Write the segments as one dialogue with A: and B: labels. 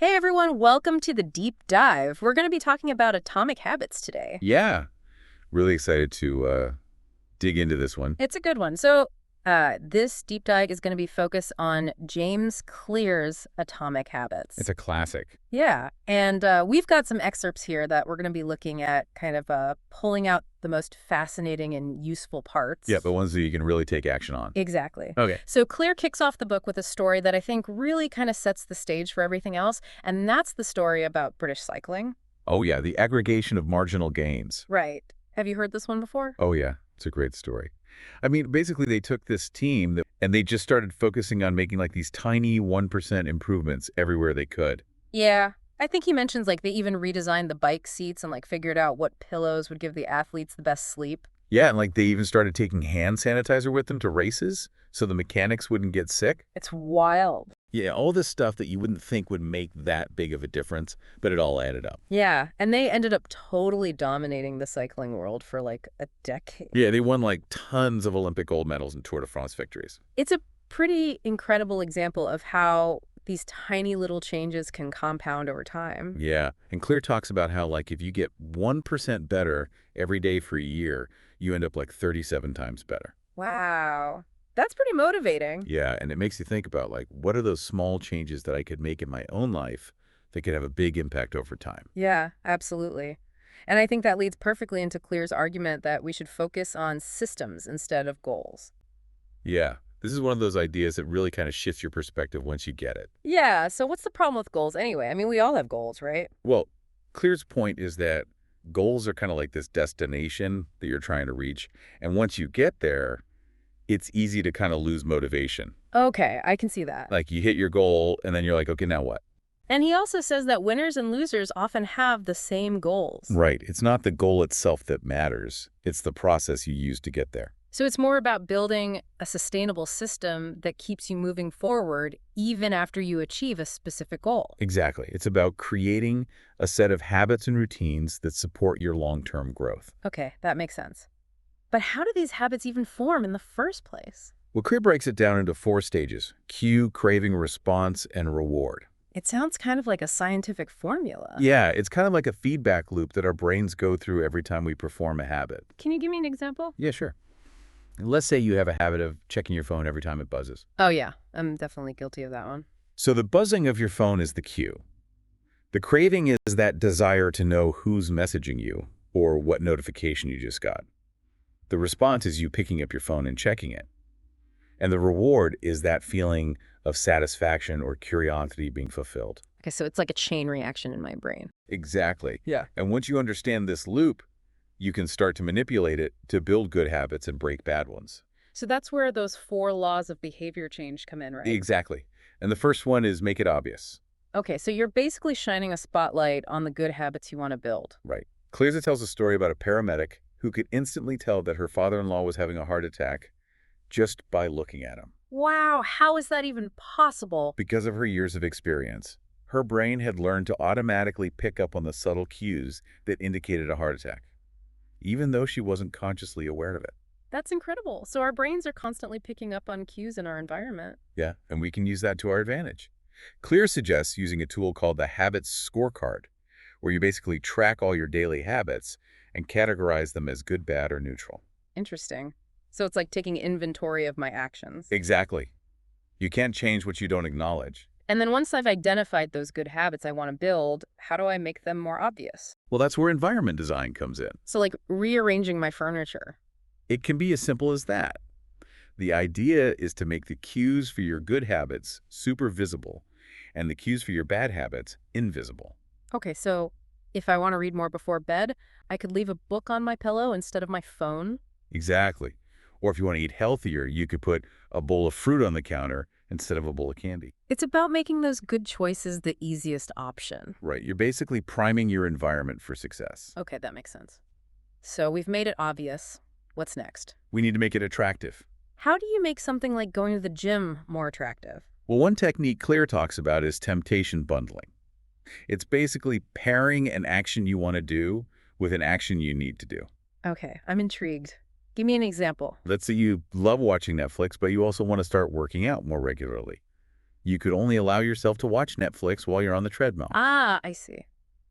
A: Hey everyone, welcome to the deep dive. We're going to be talking about atomic habits today.
B: Yeah, really excited to dig into this one.
A: It's a good one. This deep dive is going to be focused on James Clear's Atomic
B: It's
A: Habits.
B: a classic.
A: Yeah, and we've got some excerpts here that we're going to be looking at, kind of pulling out the most fascinating and useful
B: Yeah,
A: parts.
B: the ones that you can really take action on.
A: Exactly.
B: Okay.
A: So Clear kicks off the book with a story that I think really kind of sets the stage for everything else, and that's the story about British cycling.
B: Oh, yeah, the aggregation of marginal gains.
A: Right. Have you heard this one before?
B: Oh, yeah, it's a great story. I mean, basically, they took this team and they just started focusing on making like these tiny 1% improvements everywhere they could.
A: Yeah. I think he mentions like they even redesigned the bike seats and like figured out what pillows would give the athletes the best sleep.
B: Yeah, and like they even started taking hand sanitizer with them to races so the mechanics wouldn't get sick.
A: It's wild.
B: Yeah, all this stuff that you wouldn't think would make that big of a difference, but it all added up.
A: Yeah. And they ended up totally dominating the cycling world for like a decade.
B: Yeah, they won like tons of Olympic gold medals and Tour de France victories.
A: It's a pretty incredible example of how these tiny little changes can compound over time.
B: Yeah, and Clear talks about how like if you get 1% better every day for a year, you end up like 37 times better.
A: Wow. That's pretty motivating.
B: Yeah, and it makes you think about like what are those small changes that I could make in my own life that could have a big impact over time.
A: Yeah, absolutely. And I think that leads perfectly into Clear's argument that we should focus on systems instead of goals.
B: Yeah, this is one of those ideas that really kind of shifts your perspective once you get it.
A: Yeah, so what's the problem with goals anyway? I mean, we all have goals, right?
B: Well, Clear's point is that goals are kind of like this destination that you're trying to reach, and once you get there, it's easy to kind of lose motivation.
A: Okay, I can see that.
B: Like you hit your goal and then you're like, okay, now what?
A: And he also says that winners and losers often have the same goals.
B: Right. It's not the goal itself that matters. It's the process you use to get there.
A: So it's more about building a sustainable system that keeps you moving forward even after you achieve a specific goal.
B: Exactly. It's about creating a set of habits and routines that support your long-term growth.
A: Okay, that makes sense. But how do these habits even form in the first place?
B: Well, Clear breaks it down into 4 stages: cue, craving, response, and reward.
A: It sounds kind of like a scientific formula.
B: Yeah, it's kind of like a feedback loop that our brains go through every time we perform a habit.
A: Can you give me an example?
B: Yeah, sure. Let's say you have a habit of checking your phone every time it buzzes.
A: Oh, yeah, I'm definitely guilty of that one.
B: So the buzzing of your phone is the cue. The craving is that desire to know who's messaging you or what notification you just got. The response is you picking up your phone and checking it. And the reward is that feeling of satisfaction or curiosity being fulfilled.
A: Okay, so it's like a chain reaction in my brain.
B: Exactly.
A: Yeah.
B: And once you understand this loop, you can start to manipulate it to build good habits and break bad ones.
A: So that's where those 4 laws of behavior change come in, right?
B: Exactly. And the first one is make it obvious.
A: Okay, so you're basically shining a spotlight on the good habits you want to build.
B: Right. Clearza tells a story about a paramedic who could instantly tell that her father-in-law was having a heart attack just by looking at him.
A: Wow, how is that even possible?
B: Because of her years of experience, her brain had learned to automatically pick up on the subtle cues that indicated a heart attack, even though she wasn't consciously aware of it.
A: That's incredible. So our brains are constantly picking up on cues in our environment.
B: Yeah, and we can use that to our advantage. Clear suggests using a tool called the Habits Scorecard, where you basically track all your daily habits and categorize them as good, bad, or neutral.
A: Interesting. So it's like taking inventory of my actions.
B: Exactly. You can't change what you don't acknowledge.
A: And then once I've identified those good habits I want to build, how do I make them more obvious?
B: Well, that's where environment design comes in.
A: So like rearranging my furniture.
B: It can be as simple as that. The idea is to make the cues for your good habits super visible and the cues for your bad habits invisible.
A: Okay, so if I want to read more before bed, I could leave a book on my pillow instead of my phone.
B: Exactly. Or if you want to eat healthier, you could put a bowl of fruit on the counter instead of a bowl of candy.
A: It's about making those good choices the easiest option.
B: Right. You're basically priming your environment for success.
A: Okay, that makes sense. So we've made it obvious. What's next?
B: We need to make it attractive.
A: How do you make something like going to the gym more attractive?
B: Well, one technique Clear talks about is temptation bundling. It's basically pairing an action you want to do with an action you need to do.
A: Okay, I'm intrigued. Give me an example.
B: Let's say you love watching Netflix, but you also want to start working out more regularly. You could only allow yourself to watch Netflix while you're on the treadmill.
A: Ah, I see.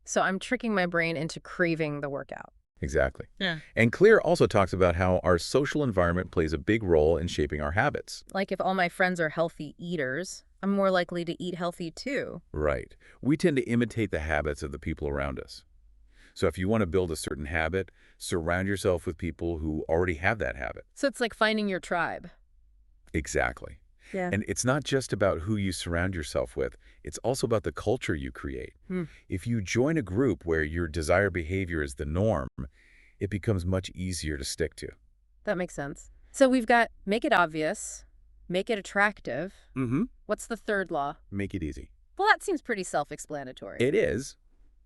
A: So I'm tricking my brain into craving the workout.
B: Exactly.
C: Yeah.
B: And Clear also talks about how our social environment plays a big role in shaping our habits.
A: Like if all my friends are healthy eaters, I'm more likely to eat healthy too.
B: Right. We tend to imitate the habits of the people around us. So if you want to build a certain habit, surround yourself with people who already have that habit.
A: So it's like finding your tribe.
B: Exactly.
A: Yeah.
B: And it's not just about who you surround yourself with, it's also about the culture you create. If you join a group where your desired behavior is the norm, it becomes much easier to stick to.
A: That makes sense. So we've got make it obvious, make it attractive.
B: Mm-hmm.
A: What's the third law?
B: Make it easy.
A: Well, that seems pretty self-explanatory.
B: It is,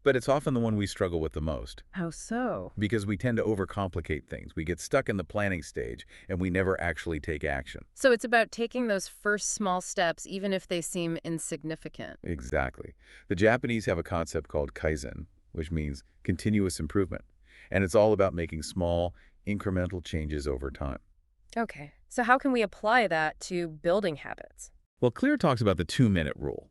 B: but it's often the one we struggle with the most.
A: How so?
B: Because we tend to overcomplicate things. We get stuck in the planning stage, and we never actually take action.
A: So it's about taking those first small steps, even if they seem insignificant.
B: Exactly. The Japanese have a concept called kaizen, which means continuous improvement. And it's all about making small, incremental changes over time.
A: Okay. So how can we apply that to building habits?
B: Well, Clear talks about the 2-minute rule,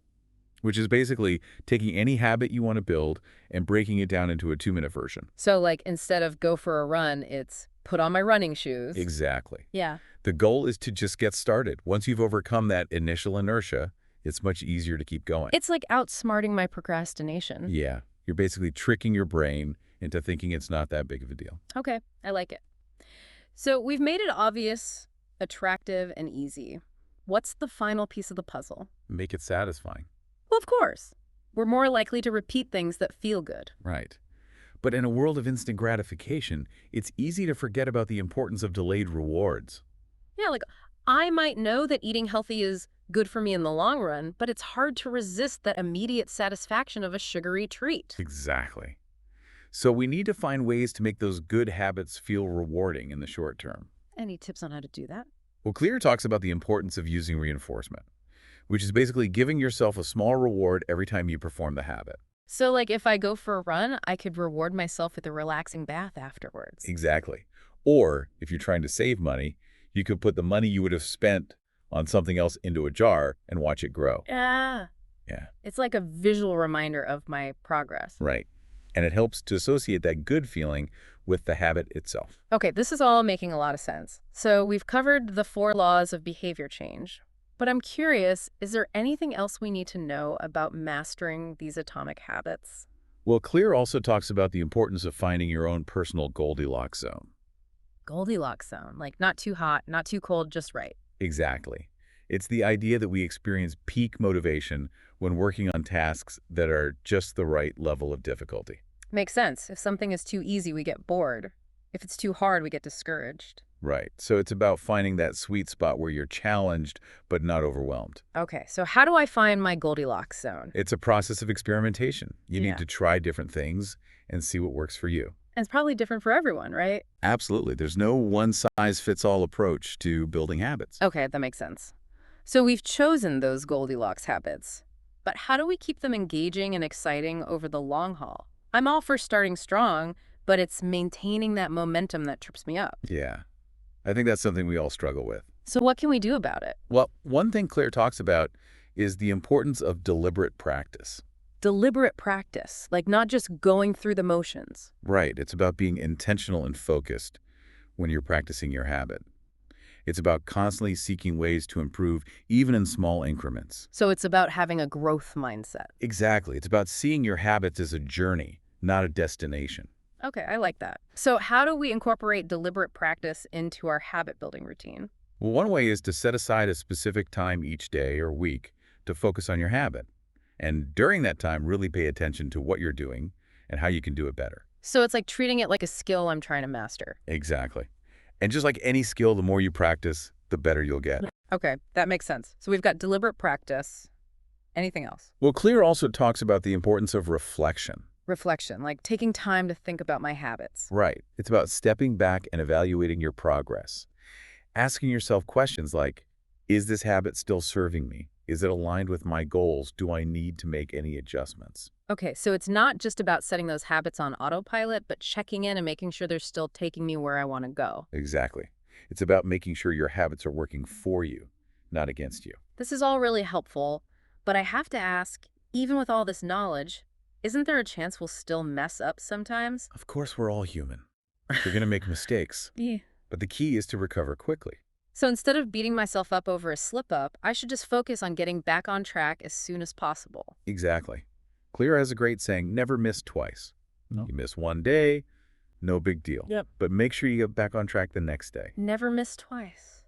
B: which is basically taking any habit you want to build and breaking it down into a 2-minute version.
A: So like instead of go for a run, it's put on my running shoes.
B: Exactly.
A: Yeah.
B: The goal is to just get started. Once you've overcome that initial inertia, it's much easier to keep going.
A: It's like outsmarting my procrastination.
B: Yeah. You're basically tricking your brain into thinking it's not that big of a deal.
A: Okay, I like it. So we've made it obvious, attractive, and easy. What's the final piece of the puzzle?
B: Make it satisfying.
A: Well, of course. We're more likely to repeat things that feel good.
B: Right. But in a world of instant gratification, it's easy to forget about the importance of delayed rewards.
A: Yeah, like I might know that eating healthy is good for me in the long run, but it's hard to resist that immediate satisfaction of a sugary treat.
B: Exactly. So we need to find ways to make those good habits feel rewarding in the short term.
A: Any tips on how to do that?
B: Well, Clear talks about the importance of using reinforcement, which is basically giving yourself a small reward every time you perform the habit.
A: So like if I go for a run, I could reward myself with a relaxing bath afterwards.
B: Exactly. Or if you're trying to save money, you could put the money you would have spent on something else into a jar and watch it grow.
A: Yeah.
B: Yeah.
A: It's like a visual reminder of my progress.
B: Right. And it helps to associate that good feeling with the habit itself.
A: Okay, this is all making a lot of sense. So we've covered the 4 laws of behavior change. But I'm curious, is there anything else we need to know about mastering these atomic habits?
B: Well, Clear also talks about the importance of finding your own personal Goldilocks zone.
A: Goldilocks zone, like not too hot, not too cold, just right.
B: Exactly. It's the idea that we experience peak motivation when working on tasks that are just the right level of difficulty.
A: Makes sense. If something is too easy, we get bored. If it's too hard, we get discouraged.
B: Right. So it's about finding that sweet spot where you're challenged but not overwhelmed.
A: Okay, so how do I find my Goldilocks zone?
B: It's a process of experimentation. You
A: Yeah.
B: need to try different things and see what works for you.
A: And it's probably different for everyone, right?
B: Absolutely. There's no one-size-fits-all approach to building habits.
A: Okay, that makes sense. So we've chosen those Goldilocks habits. But how do we keep them engaging and exciting over the long haul? I'm all for starting strong, but it's maintaining that momentum that trips me up.
B: Yeah. I think that's something we all struggle with.
A: So what can we do about it?
B: Well, one thing Claire talks about is the importance of deliberate practice.
A: Deliberate practice, like not just going through the motions.
B: Right. It's about being intentional and focused when you're practicing your habit. It's about constantly seeking ways to improve, even in small increments.
A: So it's about having a growth mindset.
B: Exactly. It's about seeing your habits as a journey, not a destination.
A: Okay, I like that. So how do we incorporate deliberate practice into our habit building routine?
B: Well, one way is to set aside a specific time each day or week to focus on your habit. And during that time, really pay attention to what you're doing and how you can do it better.
A: So it's like treating it like a skill I'm trying to master.
B: Exactly. And just like any skill, the more you practice, the better you'll get.
A: Okay, that makes sense. So we've got deliberate practice. Anything else?
B: Well, Clear also talks about the importance of reflection.
A: Reflection, like taking time to think about my habits.
B: Right. It's about stepping back and evaluating your progress. Asking yourself questions like, is this habit still serving me? Is it aligned with my goals? Do I need to make any adjustments?
A: Okay, so it's not just about setting those habits on autopilot, but checking in and making sure they're still taking me where I want to go.
B: Exactly. It's about making sure your habits are working for you, not against you.
A: This is all really helpful, But I have to ask, even with all this knowledge, isn't there a chance we'll still mess up sometimes?
B: Of course, we're all human. You're going to make mistakes,
A: Yeah.
B: but the key is to recover quickly.
A: So instead of beating myself up over a slip-up, I should just focus on getting back on track as soon as possible.
B: Exactly. Clear has a great saying, never miss twice.
C: No.
B: You miss one day, no big deal.
C: Yep.
B: But make sure you get back on track the next day.
A: Never miss twice.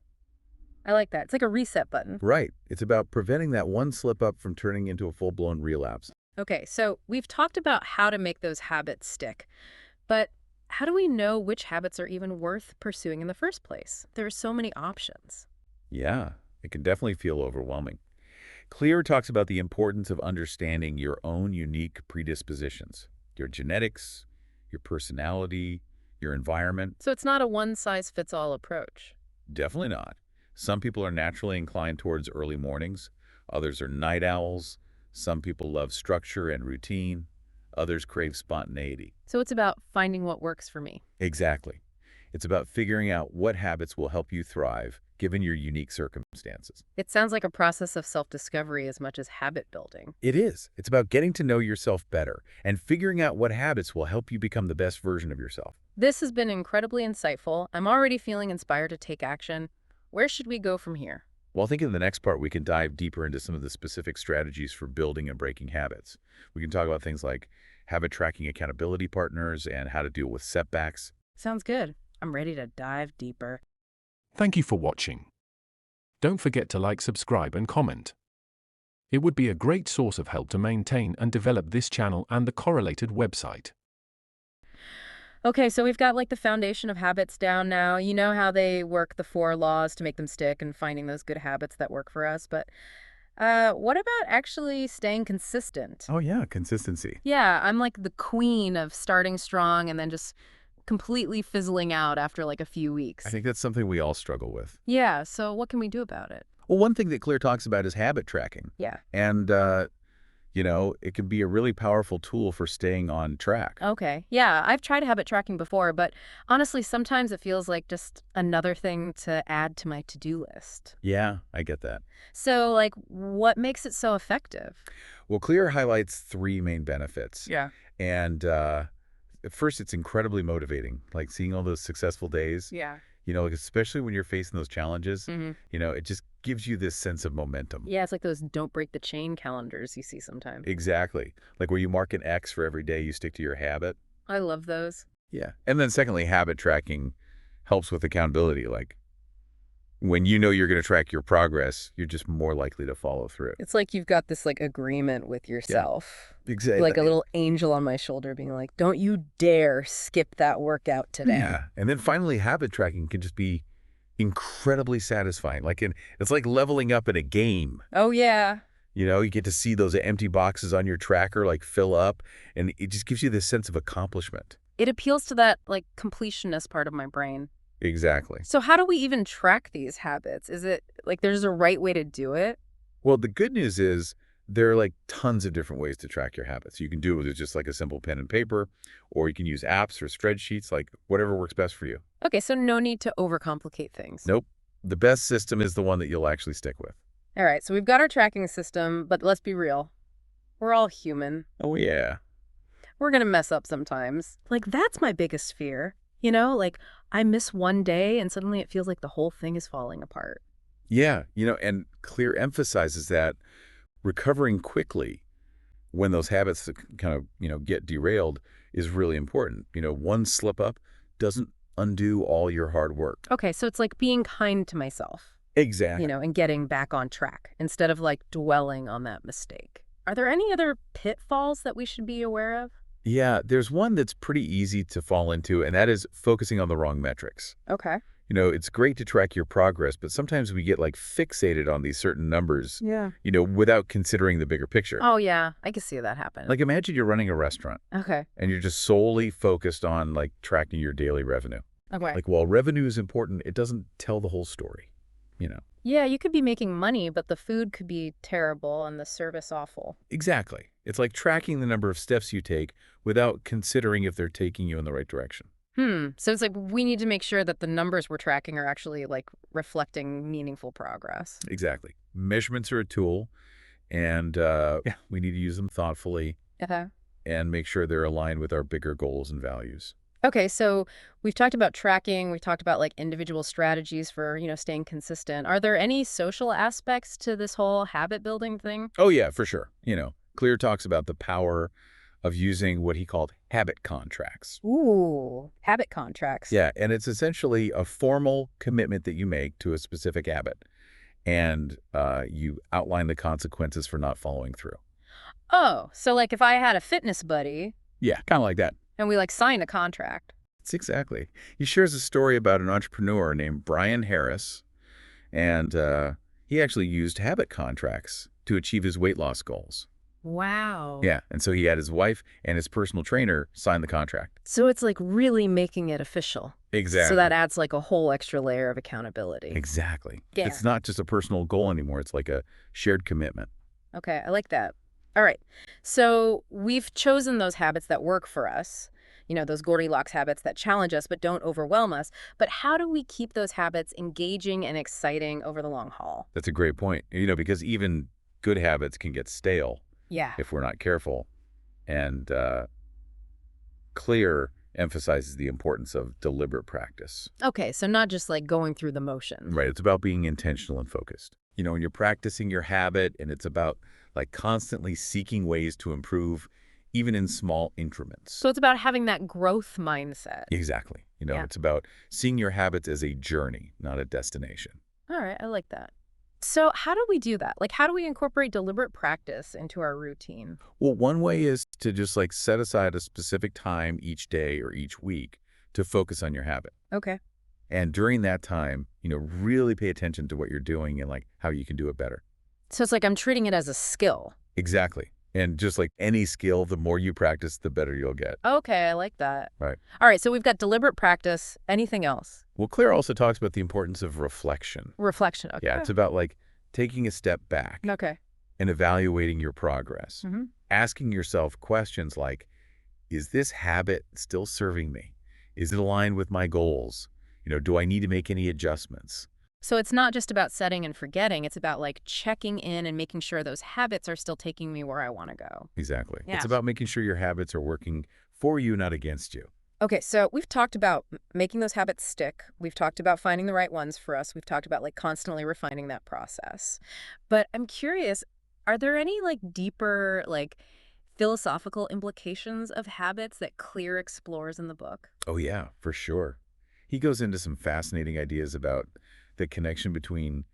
A: I like that. It's like a reset button.
B: Right. It's about preventing that one slip up from turning into a full-blown relapse.
A: Okay, so we've talked about how to make those habits stick, but how do we know which habits are even worth pursuing in the first place? There are so many options.
B: Yeah, it can definitely feel overwhelming. Clear talks about the importance of understanding your own unique predispositions, your genetics, your personality, your environment.
A: So it's not a one-size-fits-all approach.
B: Definitely not. Some people are naturally inclined towards early mornings. Others are night owls. Some people love structure and routine. Others crave spontaneity.
A: So it's about finding what works for me.
B: Exactly. It's about figuring out what habits will help you thrive, given your unique circumstances.
A: It sounds like a process of self-discovery as much as habit building.
B: It is. It's about getting to know yourself better and figuring out what habits will help you become the best version of yourself.
A: This has been incredibly insightful. I'm already feeling inspired to take action. Where should we go from here?
B: Well, I think in the next part, we can dive deeper into some of the specific strategies for building and breaking habits. We can talk about things like habit tracking accountability partners and how to deal with setbacks.
A: Sounds good. I'm ready to dive deeper.
C: Thank you for watching. Don't forget to like, subscribe, and comment. It would be a great source of help to maintain and develop this channel and the correlated website.
A: Okay, so we've got like the foundation of habits down now. You know how they work the 4 laws to make them stick and finding those good habits that work for us. But what about actually staying consistent?
B: Oh, yeah, consistency.
A: Yeah, I'm like the queen of starting strong and then just completely fizzling out after like a few weeks.
B: I think that's something we all struggle with.
A: Yeah, so what can we do about it?
B: Well, one thing that Clear talks about is habit tracking.
A: Yeah.
B: And, it can be a really powerful tool for staying on track.
A: Okay. Yeah, I've tried habit tracking before, but honestly, sometimes it feels like just another thing to add to my to-do list.
B: Yeah, I get that.
A: So, like, what makes it so effective?
B: Well, Clear highlights 3 main benefits.
A: Yeah.
B: And at first, it's incredibly motivating, like seeing all those successful days.
A: Yeah.
B: Like especially when you're facing those challenges,
A: Mm-hmm.
B: it just gives you this sense of momentum.
A: Yeah, it's like those don't break the chain calendars you see sometimes.
B: Exactly. Like where you mark an X for every day you stick to your habit.
A: I love those.
B: Yeah. And then secondly, habit tracking helps with accountability. Like when you know you're going to track your progress, you're just more likely to follow through.
A: It's like you've got this like agreement with yourself.
B: Exactly.
A: Like a little angel on my shoulder being like, don't you dare skip that workout today.
B: Yeah. And then finally, habit tracking can just be incredibly satisfying. It's like leveling up in a game.
A: Oh, yeah.
B: You get to see those empty boxes on your tracker like fill up, and it just gives you this sense of accomplishment.
A: It appeals to that like completionist part of my brain.
B: Exactly.
A: So how do we even track these habits? Is it like there's a right way to do it?
B: Well, the good news is there are like tons of different ways to track your habits. You can do it with just like a simple pen and paper, or you can use apps or spreadsheets, like whatever works best for you.
A: Okay, so no need to overcomplicate things.
B: Nope. The best system is the one that you'll actually stick with.
A: All right, so we've got our tracking system, but let's be real. We're all human.
B: Oh, yeah.
A: We're going to mess up sometimes. Like, that's my biggest fear. Like I miss one day and suddenly it feels like the whole thing is falling apart.
B: Yeah, and Clear emphasizes that recovering quickly when those habits kind of, get derailed is really important. One slip up doesn't undo all your hard work.
A: Okay, so it's like being kind to myself,
B: Exactly.
A: and getting back on track instead of like dwelling on that mistake. Are there any other pitfalls that we should be aware of?
B: Yeah, there's one that's pretty easy to fall into, and that is focusing on the wrong metrics.
A: Okay.
B: It's great to track your progress, but sometimes we get like fixated on these certain numbers,
A: Yeah.
B: without considering the bigger picture.
A: Oh, yeah. I can see that happen.
B: Like imagine you're running a restaurant
A: Okay.
B: and you're just solely focused on like tracking your daily revenue.
A: Okay.
B: Like while revenue is important, it doesn't tell the whole story,
A: Yeah, you could be making money, but the food could be terrible and the service awful.
B: Exactly. It's like tracking the number of steps you take without considering if they're taking you in the right direction.
A: So it's like we need to make sure that the numbers we're tracking are actually like reflecting meaningful progress.
B: Exactly. Measurements are a tool, And yeah, we need to use them thoughtfully
A: Uh-huh.
B: and make sure they're aligned with our bigger goals and values.
A: Okay, so we've talked about tracking, we've talked about like individual strategies for, staying consistent. Are there any social aspects to this whole habit building thing?
B: Oh, yeah, for sure. Clear talks about the power of using what he called habit contracts.
A: Ooh, habit contracts.
B: Yeah, and it's essentially a formal commitment that you make to a specific habit, and you outline the consequences for not following through.
A: Oh, so like if I had a fitness buddy
B: Yeah, kind of like that.
A: and we like signed a contract.
B: It's exactly. He shares a story about an entrepreneur named Brian Harris, and he actually used habit contracts to achieve his weight loss goals.
A: Wow.
B: Yeah, and so he had his wife and his personal trainer sign the contract.
A: So it's like really making it official.
B: Exactly.
A: So that adds like a whole extra layer of accountability.
B: Exactly.
A: Yeah.
B: It's not just a personal goal anymore. It's like a shared commitment.
A: Okay, I like that. All right. So we've chosen those habits that work for us, those Goldilocks habits that challenge us but don't overwhelm us. But how do we keep those habits engaging and exciting over the long haul?
B: That's a great point. Because even good habits can get stale
A: Yeah.
B: if we're not careful. And Clear emphasizes the importance of deliberate practice.
A: Okay, so not just like going through the motions.
B: Right. It's about being intentional and focused. When you're practicing your habit, and it's about like constantly seeking ways to improve, even in small increments.
A: So it's about having that growth mindset.
B: Exactly.
A: Yeah.
B: It's about seeing your habits as a journey, not a destination.
A: All right, I like that. So how do we do that? Like, how do we incorporate deliberate practice into our routine?
B: Well, one way is to just like set aside a specific time each day or each week to focus on your habit.
A: Okay.
B: And during that time, really pay attention to what you're doing and like how you can do it better.
A: So it's like I'm treating it as a skill.
B: Exactly. And just like any skill, the more you practice, the better you'll get.
A: Okay, I like that.
B: Right.
A: All right, so we've got deliberate practice. Anything else?
B: Well, Claire also talks about the importance of reflection.
A: Reflection. Okay.
B: Yeah, it's about like taking a step back
A: Okay.
B: and evaluating your progress.
A: Mm-hmm.
B: Asking yourself questions like, is this habit still serving me? Is it aligned with my goals? Do I need to make any adjustments?
A: So it's not just about setting and forgetting. It's about like checking in and making sure those habits are still taking me where I want to go.
B: Exactly.
A: Yeah.
B: It's about making sure your habits are working for you, not against you.
A: Okay, so we've talked about making those habits stick. We've talked about finding the right ones for us. We've talked about like constantly refining that process. But I'm curious, are there any like deeper like philosophical implications of habits that Clear explores in the book?
B: Oh, yeah, for sure. He goes into some fascinating ideas about the connection between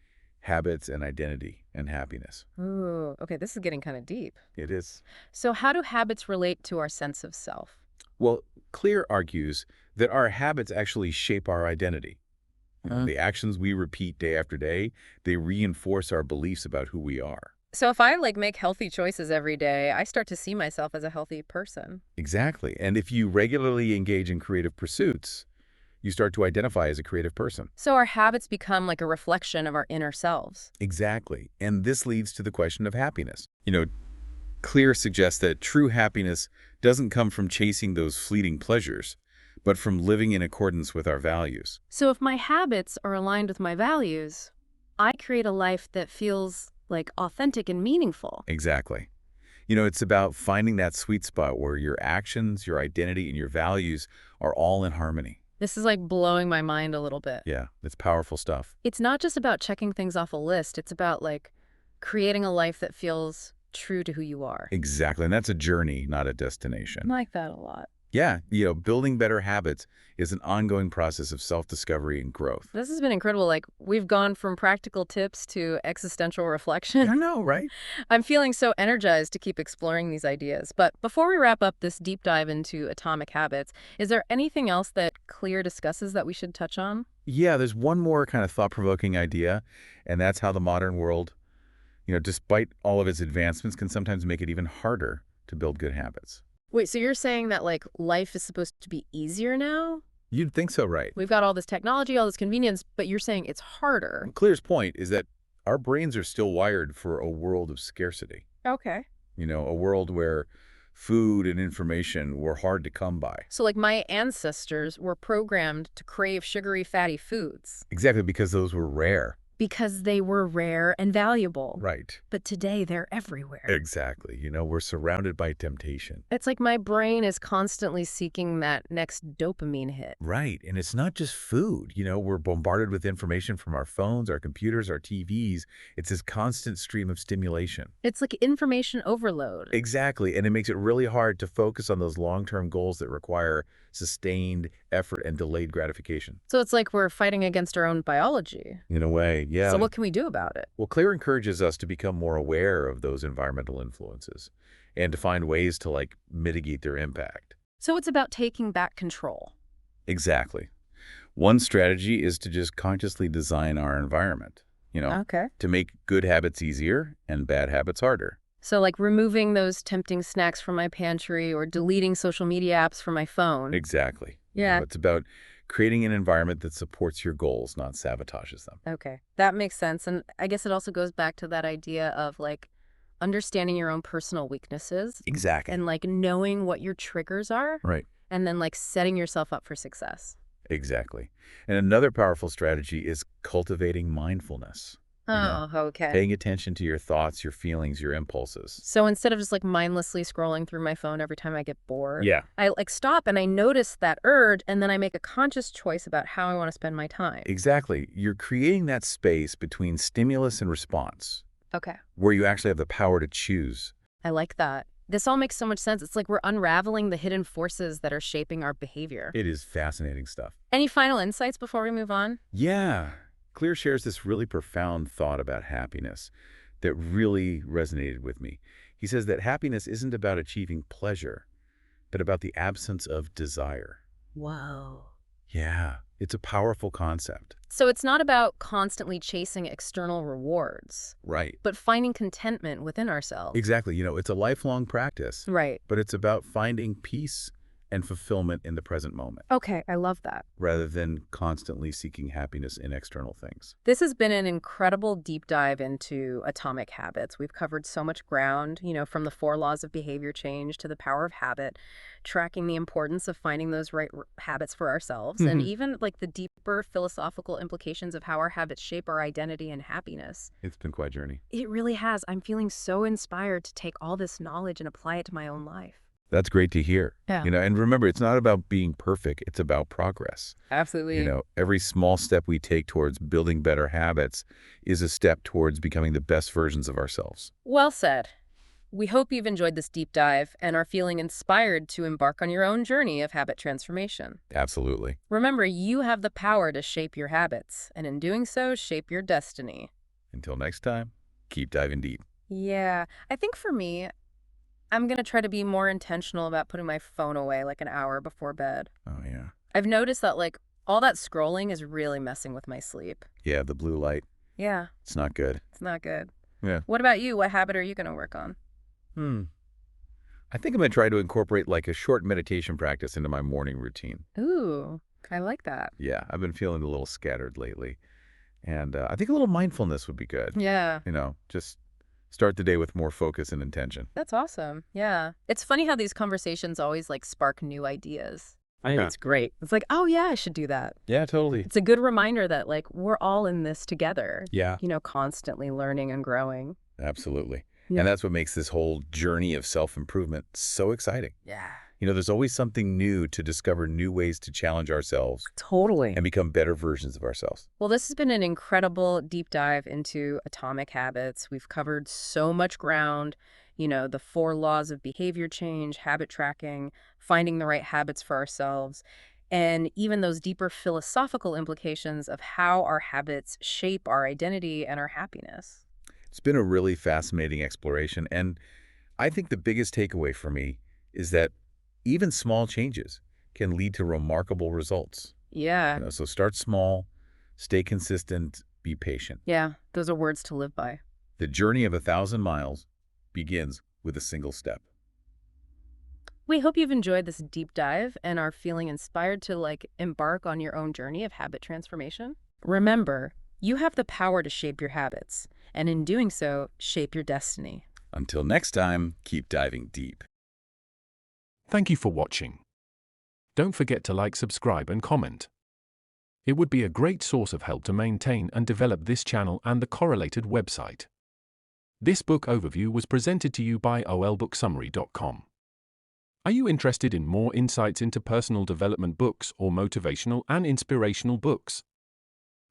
B: habits and identity and happiness.
A: Ooh, okay, this is getting kind of deep.
B: It is.
A: So how do habits relate to our sense of self?
B: Well, Clear argues that our habits actually shape our identity. The actions we repeat day after day, they reinforce our beliefs about who we are.
A: So if I like make healthy choices every day, I start to see myself as a healthy person.
B: Exactly. And if you regularly engage in creative pursuits, you start to identify as a creative person.
A: So our habits become like a reflection of our inner selves.
B: Exactly. And this leads to the question of happiness. Clear suggests that true happiness doesn't come from chasing those fleeting pleasures, but from living in accordance with our values.
A: So if my habits are aligned with my values, I create a life that feels like authentic and meaningful.
B: Exactly. It's about finding that sweet spot where your actions, your identity, and your values are all in harmony.
A: This is like blowing my mind a little bit.
B: Yeah, it's powerful stuff.
A: It's not just about checking things off a list. It's about like creating a life that feels true to who you are.
B: Exactly. And that's a journey, not a
A: I
B: destination.
A: like that a lot.
B: Yeah, building better habits is an ongoing process of self-discovery and growth.
A: This has been incredible. Like we've gone from practical tips to existential reflection.
B: I know, right?
A: I'm feeling so energized to keep exploring these ideas. But before we wrap up this deep dive into atomic habits, is there anything else that Clear discusses that we should touch on?
B: Yeah, there's one more kind of thought-provoking idea, and that's how the modern world, despite all of its advancements, can sometimes make it even harder to build good habits.
A: Wait, so you're saying that like life is supposed to be easier now?
B: You'd think so, right?
A: We've got all this technology, all this convenience, but you're saying it's harder.
B: Clear's point is that our brains are still wired for a world of scarcity.
A: Okay.
B: A world where food and information were hard to come by.
A: So like my ancestors were programmed to crave sugary, fatty foods.
B: Exactly, because those were rare.
A: because they were rare and valuable.
B: Right.
A: But today they're everywhere.
B: Exactly. We're surrounded by temptation.
A: It's like my brain is constantly seeking that next dopamine hit.
B: Right. And it's not just food. We're bombarded with information from our phones, our computers, our TVs. It's this constant stream of stimulation.
A: It's like information overload.
B: Exactly. And it makes it really hard to focus on those long-term goals that require sustained effort and delayed gratification.
A: So it's like we're fighting against our own biology.
B: In a way, yeah.
A: So what can we do about it?
B: Well, Clear encourages us to become more aware of those environmental influences and to find ways to mitigate their impact.
A: So it's about taking back control.
B: Exactly. One strategy is to just consciously design our environment,
A: Okay.
B: to make good habits easier and bad habits harder.
A: So like removing those tempting snacks from my pantry or deleting social media apps from my phone.
B: Exactly.
A: Yeah.
B: It's about creating an environment that supports your goals, not sabotages them.
A: Okay. That makes sense. And I guess it also goes back to that idea of understanding your own personal weaknesses
B: Exactly.
A: and knowing what your triggers are
B: Right.
A: and then setting yourself up for success.
B: Exactly. And another powerful strategy is cultivating mindfulness.
A: Oh, okay.
B: Paying attention to your thoughts, your feelings, your impulses.
A: So instead of just mindlessly scrolling through my phone every time I get bored,
B: Yeah.
A: I stop and I notice that urge and then I make a conscious choice about how I want to spend my time.
B: Exactly. You're creating that space between stimulus and response
A: Okay.
B: where you actually have the power to choose.
A: I like that. This all makes so much sense. It's like we're unraveling the hidden forces that are shaping our behavior.
B: It is fascinating stuff.
A: Any final insights before we move on?
B: Yeah. Clear shares this really profound thought about happiness that really resonated with me. He says that happiness isn't about achieving pleasure, but about the absence of desire.
A: Whoa.
B: Yeah, it's a powerful concept.
A: So it's not about constantly chasing external rewards,
B: Right.
A: but finding contentment within ourselves.
B: Exactly. It's a lifelong practice,
A: Right.
B: but it's about finding peace and fulfillment in the present moment,
A: Okay, I love that.
B: rather than constantly seeking happiness in external things.
A: This has been an incredible deep dive into atomic habits. We've covered so much ground, from the 4 laws of behavior change to the power of habit, tracking the importance of finding those right habits for ourselves, and even the deeper philosophical implications of how our habits shape our identity and happiness.
B: It's been quite a journey.
A: It really has. I'm feeling so inspired to take all this knowledge and apply it to my own life.
B: That's great to hear.
A: Yeah.
B: And remember, it's not about being perfect. It's about progress.
A: Absolutely.
B: Every small step we take towards building better habits is a step towards becoming the best versions of ourselves.
A: Well said. We hope you've enjoyed this deep dive and are feeling inspired to embark on your own journey of habit transformation.
B: Absolutely.
A: Remember, you have the power to shape your habits, and in doing so, shape your destiny.
B: Until next time, keep diving deep.
A: Yeah, I think for me, I'm going to try to be more intentional about putting my phone away an hour before bed.
B: Oh, yeah.
A: I've noticed that all that scrolling is really messing with my sleep.
B: Yeah, the blue light.
A: Yeah,
B: It's not good.
A: it's not good.
B: Yeah.
A: What about you? What habit are you going to work on?
B: I think I'm going to try to incorporate a short meditation practice into my morning routine.
A: Ooh, I like that.
B: Yeah, I've been feeling a little scattered lately. And I think a little mindfulness would be good.
A: Yeah.
B: Just start the day with more focus and intention.
A: That's awesome. Yeah. It's funny how these conversations always spark new ideas. I think
B: Yeah.
A: it's great. It's oh yeah, I should do that.
B: Yeah, totally.
A: It's a good reminder that we're all in this together,
B: Yeah,
A: constantly learning and growing.
B: absolutely.
A: Yeah.
B: And that's what makes this whole journey of self-improvement so exciting.
A: Yeah.
B: There's always something new to discover, new ways to challenge ourselves
A: Totally.
B: and become better versions of ourselves.
A: Well, this has been an incredible deep dive into atomic habits. We've covered so much ground, the 4 laws of behavior change, habit tracking, finding the right habits for ourselves, and even those deeper philosophical implications of how our habits shape our identity and our happiness.
B: It's been a really fascinating exploration, and I think the biggest takeaway for me is that even small changes can lead to remarkable results.
A: Yeah.
B: So start small, stay consistent, be patient.
A: Yeah. Those are words to live by.
B: The journey of 1,000 miles begins with a single step.
A: We hope you've enjoyed this deep dive and are feeling inspired to embark on your own journey of habit transformation. Remember, you have the power to shape your habits, and in doing so, shape your destiny.
B: Until next time, keep diving deep.
C: Thank you for watching. Don't forget to like, subscribe, and comment. It would be a great source of help to maintain and develop this channel and the correlated website. This book overview was presented to you by olbooksummary.com. Are you interested in more insights into personal development books or motivational and inspirational books?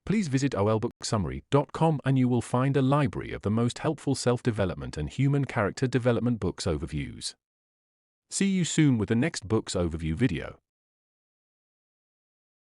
C: Please visit olbooksummary.com and you will find a library of the most helpful self-development and human character development books overviews. See you soon with the next books overview video.